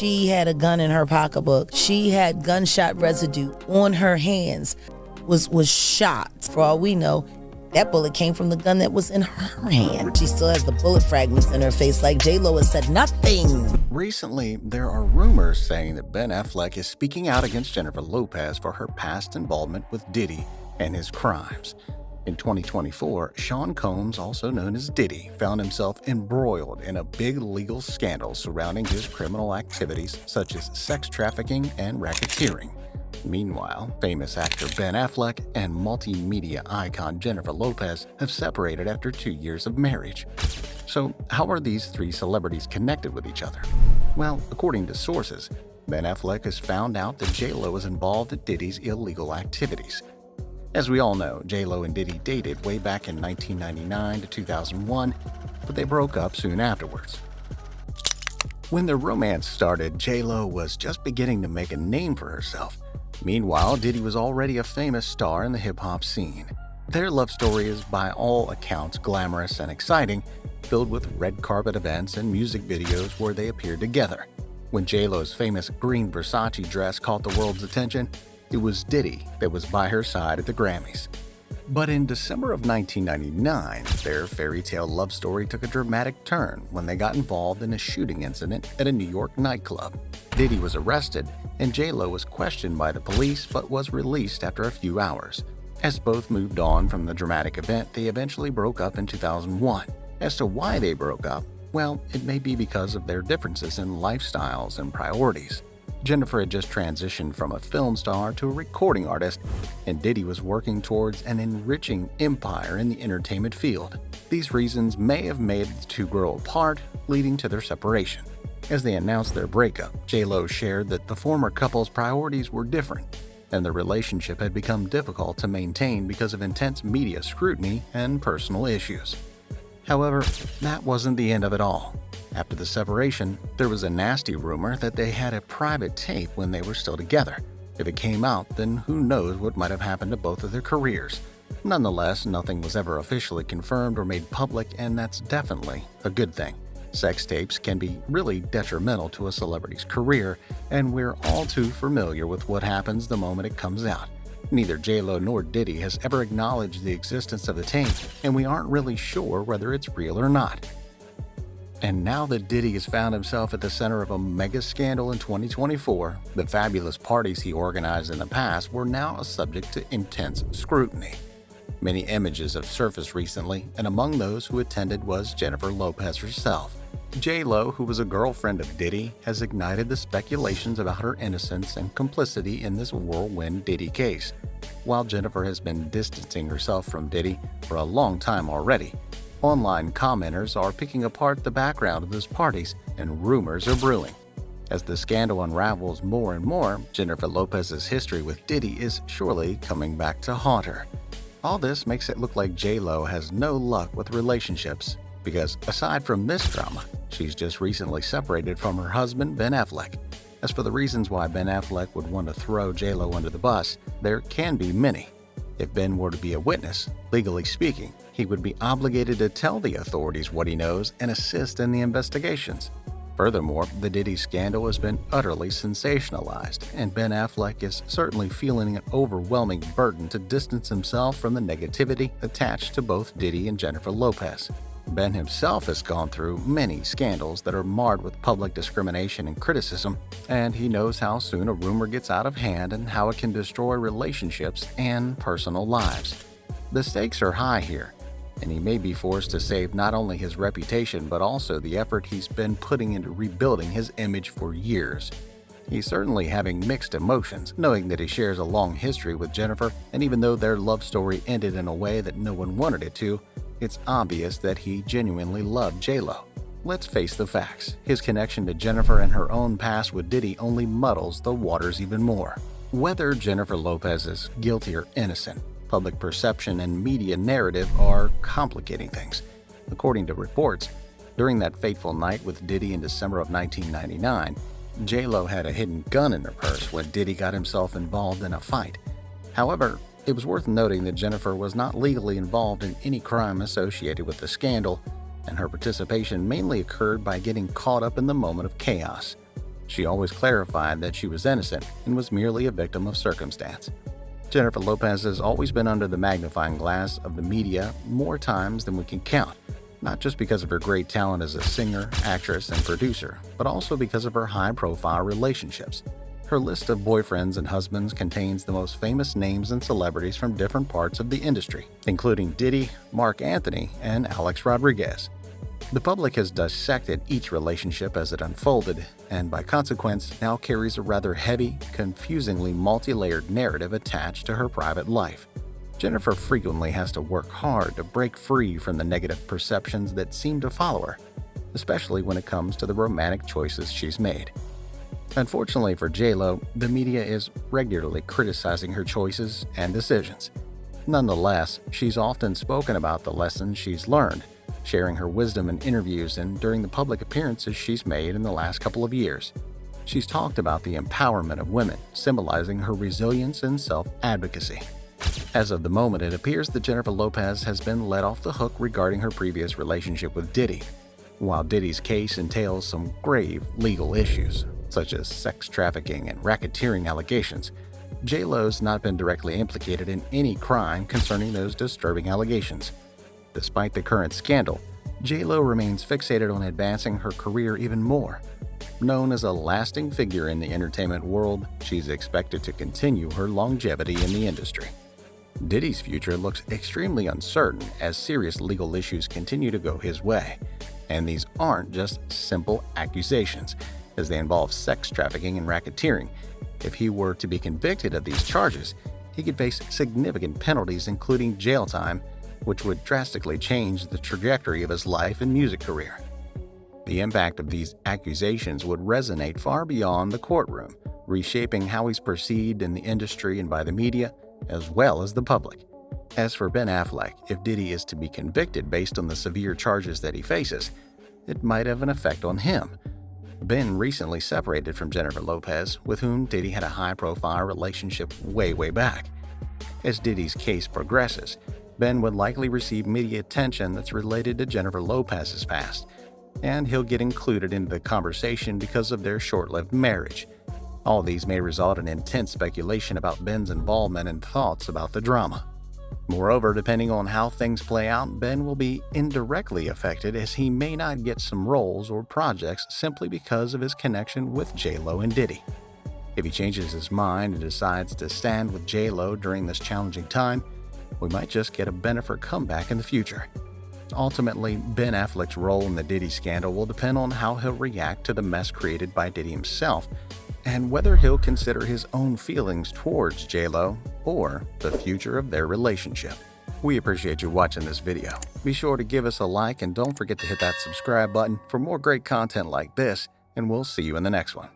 She had a gun in her pocketbook. She had gunshot residue on her hands, was shot. For all we know, that bullet came from the gun that was in her hand. She still has the bullet fragments in her face, like J-Lo has said nothing. Recently, there are rumors saying that Ben Affleck is speaking out against Jennifer Lopez for her past involvement with Diddy and his crimes. In 2024, Sean Combs, also known as Diddy, found himself embroiled in a big legal scandal surrounding his criminal activities such as sex trafficking and racketeering. Meanwhile, famous actor Ben Affleck and multimedia icon Jennifer Lopez have separated after 2 years of marriage. So, how are these three celebrities connected with each other? Well, according to sources, Ben Affleck has found out that J-Lo was involved in Diddy's illegal activities. As we all know, J-Lo and Diddy dated way back in 1999 to 2001, but they broke up soon afterwards. When their romance started, J-Lo was just beginning to make a name for herself. Meanwhile, Diddy was already a famous star in the hip-hop scene. Their love story is by all accounts glamorous and exciting, filled with red carpet events and music videos where they appeared together. When J-Lo's famous green Versace dress caught the world's attention, it was Diddy that was by her side at the Grammys. But in December of 1999, their fairy tale love story took a dramatic turn when they got involved in a shooting incident at a New York nightclub. Diddy was arrested, and J-Lo was questioned by the police but was released after a few hours. As both moved on from the dramatic event, they eventually broke up in 2001. As to why they broke up, well, it may be because of their differences in lifestyles and priorities. Jennifer had just transitioned from a film star to a recording artist, and Diddy was working towards an enriching empire in the entertainment field. These reasons may have made the two grow apart, leading to their separation. As they announced their breakup, J-Lo shared that the former couple's priorities were different, and the relationship had become difficult to maintain because of intense media scrutiny and personal issues. However, that wasn't the end of it all. After the separation, there was a nasty rumor that they had a private tape when they were still together. If it came out, then who knows what might have happened to both of their careers. Nonetheless, nothing was ever officially confirmed or made public, and that's definitely a good thing. Sex tapes can be really detrimental to a celebrity's career, and we're all too familiar with what happens the moment it comes out. Neither J-Lo nor Diddy has ever acknowledged the existence of the tape, and we aren't really sure whether it's real or not. And now that Diddy has found himself at the center of a mega scandal in 2024, the fabulous parties he organized in the past were now a subject to intense scrutiny. Many images have surfaced recently, and among those who attended was Jennifer Lopez herself. J-Lo, who was a girlfriend of Diddy, has ignited the speculations about her innocence and complicity in this whirlwind Diddy case. While Jennifer has been distancing herself from Diddy for a long time already, online commenters are picking apart the background of those parties, and rumors are brewing. As the scandal unravels more and more, Jennifer Lopez's history with Diddy is surely coming back to haunt her. All this makes it look like J-Lo has no luck with relationships, because aside from this drama, she's just recently separated from her husband, Ben Affleck. As for the reasons why Ben Affleck would want to throw J-Lo under the bus, there can be many. If Ben were to be a witness, legally speaking, he would be obligated to tell the authorities what he knows and assist in the investigations. Furthermore, the Diddy scandal has been utterly sensationalized, and Ben Affleck is certainly feeling an overwhelming burden to distance himself from the negativity attached to both Diddy and Jennifer Lopez. Ben himself has gone through many scandals that are marred with public discrimination and criticism, and he knows how soon a rumor gets out of hand and how it can destroy relationships and personal lives. The stakes are high here, and he may be forced to save not only his reputation but also the effort he's been putting into rebuilding his image for years. He's certainly having mixed emotions, knowing that he shares a long history with Jennifer, and even though their love story ended in a way that no one wanted it to, it's obvious that he genuinely loved J-Lo. Let's face the facts. His connection to Jennifer and her own past with Diddy only muddles the waters even more. Whether Jennifer Lopez is guilty or innocent, public perception and media narrative are complicating things. According to reports, during that fateful night with Diddy in December of 1999, J-Lo had a hidden gun in her purse when Diddy got himself involved in a fight. However, it was worth noting that Jennifer was not legally involved in any crime associated with the scandal, and her participation mainly occurred by getting caught up in the moment of chaos. She always clarified that she was innocent and was merely a victim of circumstance. Jennifer Lopez has always been under the magnifying glass of the media more times than we can count, not just because of her great talent as a singer, actress, and producer, but also because of her high-profile relationships. Her list of boyfriends and husbands contains the most famous names and celebrities from different parts of the industry, including Diddy, Mark Anthony, and Alex Rodriguez. The public has dissected each relationship as it unfolded, and by consequence now carries a rather heavy, confusingly multi-layered narrative attached to her private life. Jennifer frequently has to work hard to break free from the negative perceptions that seem to follow her, especially when it comes to the romantic choices she's made. Unfortunately for J.Lo, the media is regularly criticizing her choices and decisions. Nonetheless, she's often spoken about the lessons she's learned, sharing her wisdom in interviews and during the public appearances she's made in the last couple of years. She's talked about the empowerment of women, symbolizing her resilience and self-advocacy. As of the moment, it appears that Jennifer Lopez has been let off the hook regarding her previous relationship with Diddy. While Diddy's case entails some grave legal issues, such as sex trafficking and racketeering allegations, J.Lo's not been directly implicated in any crime concerning those disturbing allegations. Despite the current scandal, J.Lo remains fixated on advancing her career even more. Known as a lasting figure in the entertainment world, she's expected to continue her longevity in the industry. Diddy's future looks extremely uncertain as serious legal issues continue to go his way. And these aren't just simple accusations, as they involve sex trafficking and racketeering. If he were to be convicted of these charges, he could face significant penalties, including jail time, which would drastically change the trajectory of his life and music career. The impact of these accusations would resonate far beyond the courtroom, reshaping how he's perceived in the industry and by the media, as well as the public. As for Ben Affleck, if Diddy is to be convicted based on the severe charges that he faces, it might have an effect on him. Ben recently separated from Jennifer Lopez, with whom Diddy had a high-profile relationship way back. As Diddy's case progresses, Ben would likely receive media attention that's related to Jennifer Lopez's past, and he'll get included into the conversation because of their short-lived marriage. All these may result in intense speculation about Ben's involvement and thoughts about the drama. Moreover, depending on how things play out, Ben will be indirectly affected as he may not get some roles or projects simply because of his connection with J.Lo and Diddy. If he changes his mind and decides to stand with J.Lo during this challenging time, we might just get a Bennifer comeback in the future. Ultimately, Ben Affleck's role in the Diddy scandal will depend on how he'll react to the mess created by Diddy himself, and whether he'll consider his own feelings towards J.Lo or the future of their relationship. We appreciate you watching this video. Be sure to give us a like and don't forget to hit that subscribe button for more great content like this, and we'll see you in the next one.